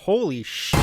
Holy shit.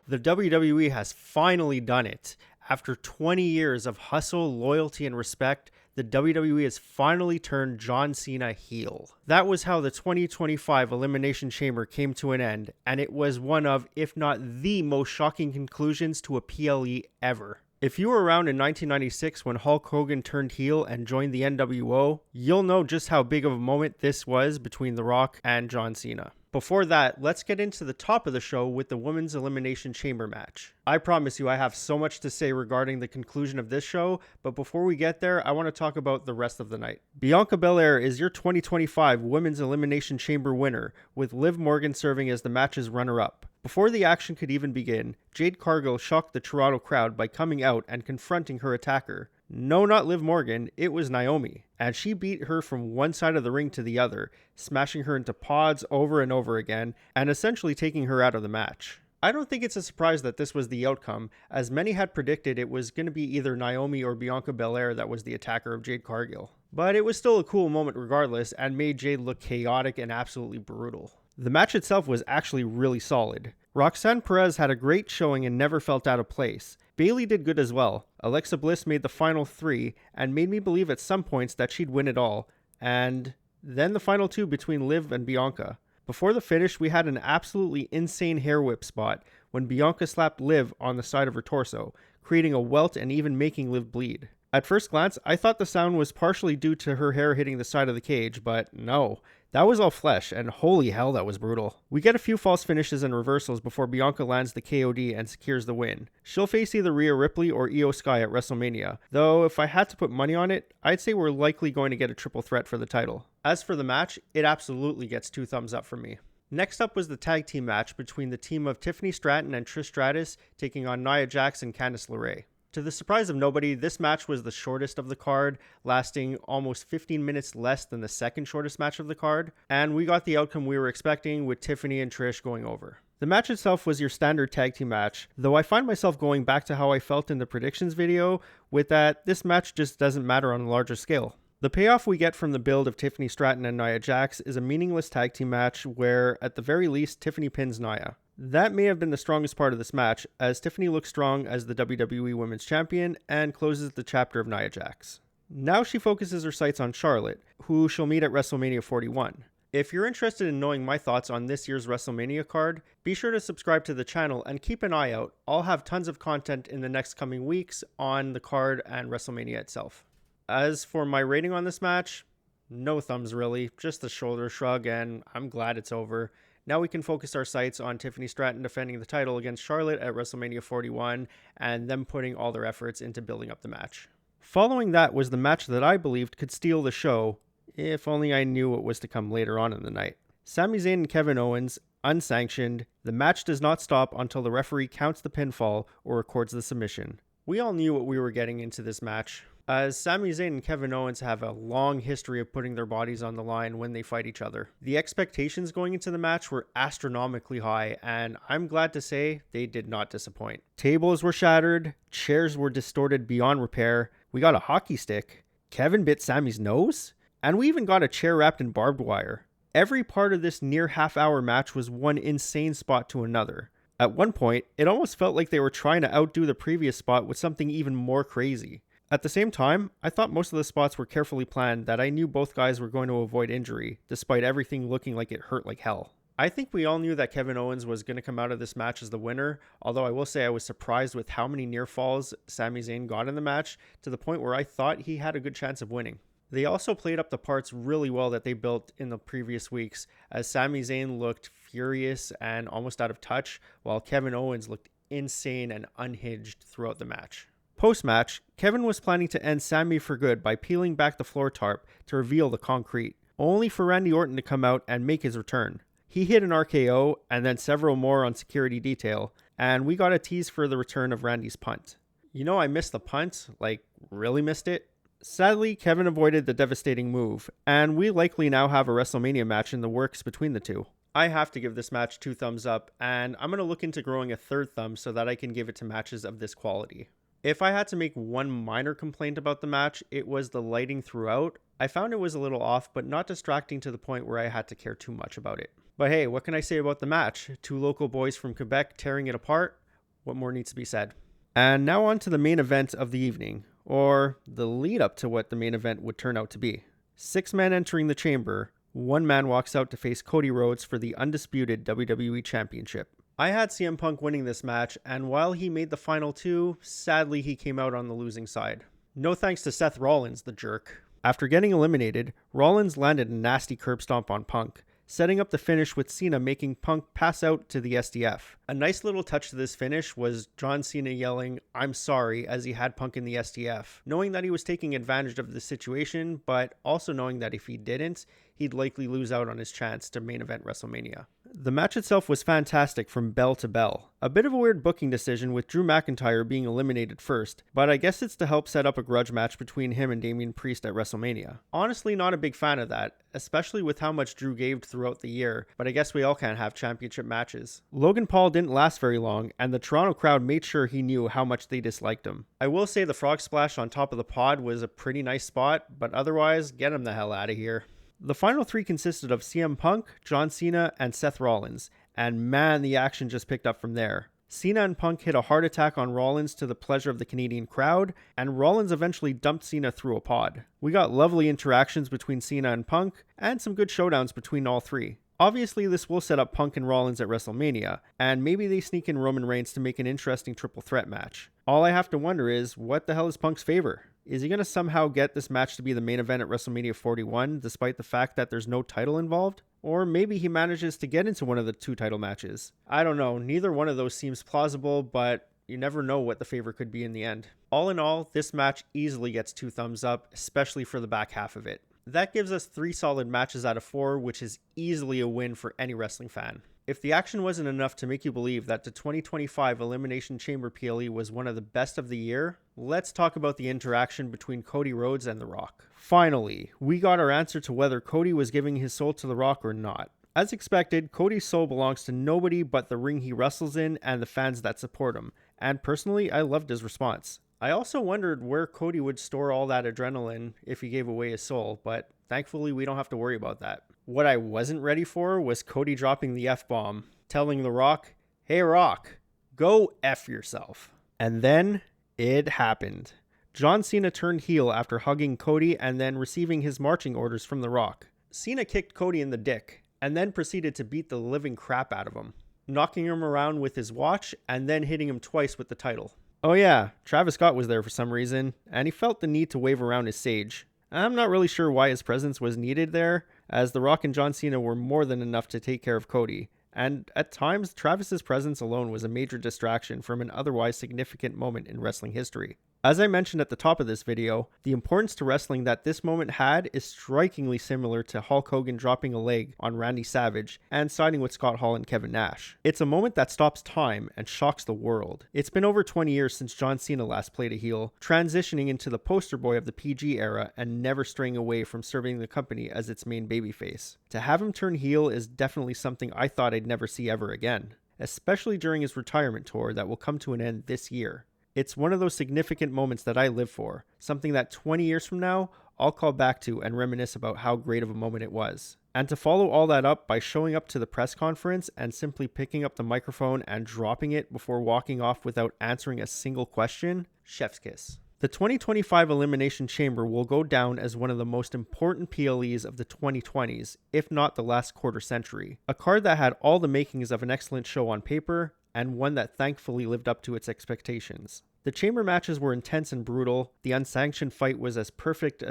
The WWE has finally done it. After 20 years of hustle, loyalty, and respect, the WWE has finally turned John Cena heel. That was how the 2025 Elimination Chamber came to an end, and it was one of, if not the most shocking conclusions to a PLE ever. If you were around in 1996 when Hulk Hogan turned heel and joined the NWO, you'll know just how big of a moment this was between The Rock and John Cena. Before that, let's get into the top of the show with the Women's Elimination Chamber match. I promise you I have so much to say regarding the conclusion of this show, but before we get there, I want to talk about the rest of the night. Bianca Belair is your 2025 Women's Elimination Chamber winner, with Liv Morgan serving as the match's runner-up. Before the action could even begin, Jade Cargill shocked the Toronto crowd by coming out and confronting her attacker. No, not Liv Morgan, it was Naomi, and she beat her from one side of the ring to the other, smashing her into pods over and over again, and essentially taking her out of the match. I don't think it's a surprise that this was the outcome, as many had predicted it was going to be either Naomi or Bianca Belair that was the attacker of Jade Cargill. But it was still a cool moment regardless, and made Jade look chaotic and absolutely brutal. The match itself was actually really solid. Roxanne Perez had a great showing and never felt out of place. Bayley did good as well. Alexa Bliss made the final 3 and made me believe at some points that she'd win it all. And then the final 2 between Liv and Bianca. Before the finish, we had an absolutely insane hair whip spot when Bianca slapped Liv on the side of her torso, creating a welt and even making Liv bleed. At first glance, I thought the sound was partially due to her hair hitting the side of the cage, but no. That was all flesh, and holy hell, that was brutal. We get a few false finishes and reversals before Bianca lands the KOD and secures the win. She'll face either Rhea Ripley or Io Sky at WrestleMania, though if I had to put money on it, I'd say we're likely going to get a triple threat for the title. As for the match, it absolutely gets 2 thumbs up from me. Next up was the tag team match between the team of Tiffany Stratton and Trish Stratus taking on Nia Jax and Candice LeRae. To the surprise of nobody, this match was the shortest of the card, lasting almost 15 minutes less than the second shortest match of the card, and we got the outcome we were expecting with Tiffany and Trish going over. The match itself was your standard tag team match, though I find myself going back to how I felt in the predictions video, with that this match just doesn't matter on a larger scale. The payoff we get from the build of Tiffany Stratton and Nia Jax is a meaningless tag team match where, at the very least, Tiffany pins Nia. That may have been the strongest part of this match, as Tiffany looks strong as the WWE Women's Champion and closes the chapter of Nia Jax. Now she focuses her sights on Charlotte, who she'll meet at WrestleMania 41. If you're interested in knowing my thoughts on this year's WrestleMania card, be sure to subscribe to the channel and keep an eye out. I'll have tons of content in the next coming weeks on the card and WrestleMania itself. As for my rating on this match, no thumbs really, just a shoulder shrug, and I'm glad it's over. Now we can focus our sights on Tiffany Stratton defending the title against Charlotte at WrestleMania 41 and them putting all their efforts into building up the match. Following that was the match that I believed could steal the show, if only I knew what was to come later on in the night. Sami Zayn and Kevin Owens, unsanctioned. The match does not stop until the referee counts the pinfall or records the submission. We all knew what we were getting into this match, as Sami Zayn and Kevin Owens have a long history of putting their bodies on the line when they fight each other. The expectations going into the match were astronomically high, and I'm glad to say they did not disappoint. Tables were shattered, chairs were distorted beyond repair, we got a hockey stick, Kevin bit Sami's nose, and we even got a chair wrapped in barbed wire. Every part of this near half-hour match was one insane spot to another. At one point, it almost felt like they were trying to outdo the previous spot with something even more crazy. At the same time, I thought most of the spots were carefully planned that I knew both guys were going to avoid injury, despite everything looking like it hurt like hell. I think we all knew that Kevin Owens was going to come out of this match as the winner, although I will say I was surprised with how many near falls Sami Zayn got in the match, to the point where I thought he had a good chance of winning. They also played up the parts really well that they built in the previous weeks, as Sami Zayn looked furious and almost out of touch, while Kevin Owens looked insane and unhinged throughout the match. Post-match, Kevin was planning to end Sami for good by peeling back the floor tarp to reveal the concrete, only for Randy Orton to come out and make his return. He hit an RKO and then several more on security detail, and we got a tease for the return of Randy's punt. You know, I missed the punt, like really missed it. Sadly, Kevin avoided the devastating move, and we likely now have a WrestleMania match in the works between the two. I have to give this match 2 thumbs up, and I'm going to look into growing a 3rd thumb so that I can give it to matches of this quality. If I had to make one minor complaint about the match, it was the lighting throughout. I found it was a little off, but not distracting to the point where I had to care too much about it. But hey, what can I say about the match? Two local boys from Quebec tearing it apart. What more needs to be said? And now on to the main event of the evening, or the lead up to what the main event would turn out to be. 6 men entering the chamber, 1 man walks out to face Cody Rhodes for the undisputed WWE Championship. I had CM Punk winning this match, and while he made the final 2, sadly he came out on the losing side. No thanks to Seth Rollins, the jerk. After getting eliminated, Rollins landed a nasty curb stomp on Punk, setting up the finish with Cena making Punk pass out to the SDF. A nice little touch to this finish was John Cena yelling, "I'm sorry," as he had Punk in the SDF, knowing that he was taking advantage of the situation, but also knowing that if he didn't, he'd likely lose out on his chance to main event WrestleMania. The match itself was fantastic from bell to bell. A bit of a weird booking decision with Drew McIntyre being eliminated first, but I guess it's to help set up a grudge match between him and Damian Priest at WrestleMania. Honestly, not a big fan of that, especially with how much Drew gave throughout the year, but I guess we all can't have championship matches. Logan Paul didn't last very long, and the Toronto crowd made sure he knew how much they disliked him. I will say the frog splash on top of the pod was a pretty nice spot, but otherwise, get him the hell out of here. The final 3 consisted of CM Punk, John Cena, and Seth Rollins, and man, the action just picked up from there. Cena and Punk hit a heart attack on Rollins to the pleasure of the Canadian crowd, and Rollins eventually dumped Cena through a pod. We got lovely interactions between Cena and Punk, and some good showdowns between all 3. Obviously, this will set up Punk and Rollins at WrestleMania, and maybe they sneak in Roman Reigns to make an interesting triple threat match. All I have to wonder is, what the hell is Punk's favor? Is he going to somehow get this match to be the main event at WrestleMania 41, despite the fact that there's no title involved? Or maybe he manages to get into one of the 2 title matches. I don't know, neither one of those seems plausible, but you never know what the favor could be in the end. All in all, this match easily gets 2 thumbs up, especially for the back half of it. That gives us 3 solid matches out of 4, which is easily a win for any wrestling fan. If the action wasn't enough to make you believe that the 2025 Elimination Chamber PLE was one of the best of the year, let's talk about the interaction between Cody Rhodes and The Rock. Finally, we got our answer to whether Cody was giving his soul to The Rock or not. As expected, Cody's soul belongs to nobody but the ring he wrestles in and the fans that support him, and personally, I loved his response. I also wondered where Cody would store all that adrenaline if he gave away his soul, but thankfully we don't have to worry about that. What I wasn't ready for was Cody dropping the F-bomb, telling The Rock, "Hey Rock, go F yourself." And then it happened. John Cena turned heel after hugging Cody and then receiving his marching orders from The Rock. Cena kicked Cody in the dick and then proceeded to beat the living crap out of him, knocking him around with his watch and then hitting him twice with the title. Oh yeah, Travis Scott was there for some reason, and he felt the need to wave around his sage. I'm not really sure why his presence was needed there, as The Rock and John Cena were more than enough to take care of Cody, and at times, Travis's presence alone was a major distraction from an otherwise significant moment in wrestling history. As I mentioned at the top of this video, the importance to wrestling that this moment had is strikingly similar to Hulk Hogan dropping a leg on Randy Savage and siding with Scott Hall and Kevin Nash. It's a moment that stops time and shocks the world. It's been over 20 years since John Cena last played a heel, transitioning into the poster boy of the PG era and never straying away from serving the company as its main babyface. To have him turn heel is definitely something I thought I'd never see ever again, especially during his retirement tour that will come to an end this year. It's one of those significant moments that I live for, something that 20 years from now, I'll call back to and reminisce about how great of a moment it was. And to follow all that up by showing up to the press conference and simply picking up the microphone and dropping it before walking off without answering a single question, chef's kiss. The 2025 Elimination Chamber will go down as one of the most important PLEs of the 2020s, if not the last quarter century. A card that had all the makings of an excellent show on paper, and one that thankfully lived up to its expectations. The chamber matches were intense and brutal, the unsanctioned fight was as perfect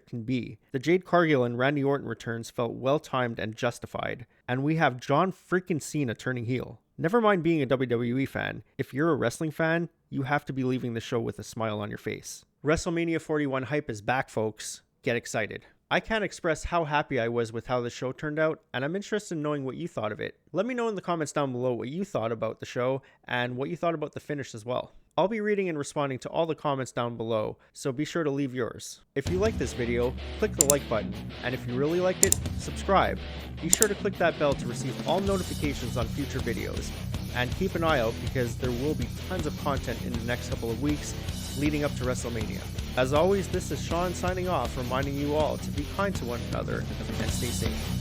can be, the Jade Cargill and Randy Orton returns felt well-timed and justified, and we have John freaking Cena turning heel. Never mind being a WWE fan, if you're a wrestling fan, you have to be leaving the show with a smile on your face. WrestleMania 41 hype is back, folks. Get excited. I can't express how happy I was with how the show turned out, and I'm interested in knowing what you thought of it. Let me know in the comments down below what you thought about the show, and what you thought about the finish as well. I'll be reading and responding to all the comments down below, so be sure to leave yours. If you like this video, click the like button, and if you really liked it, subscribe. Be sure to click that bell to receive all notifications on future videos. And keep an eye out because there will be tons of content in the next couple of weeks, leading up to WrestleMania. As always, this is Sean signing off, reminding you all to be kind to one another and stay safe.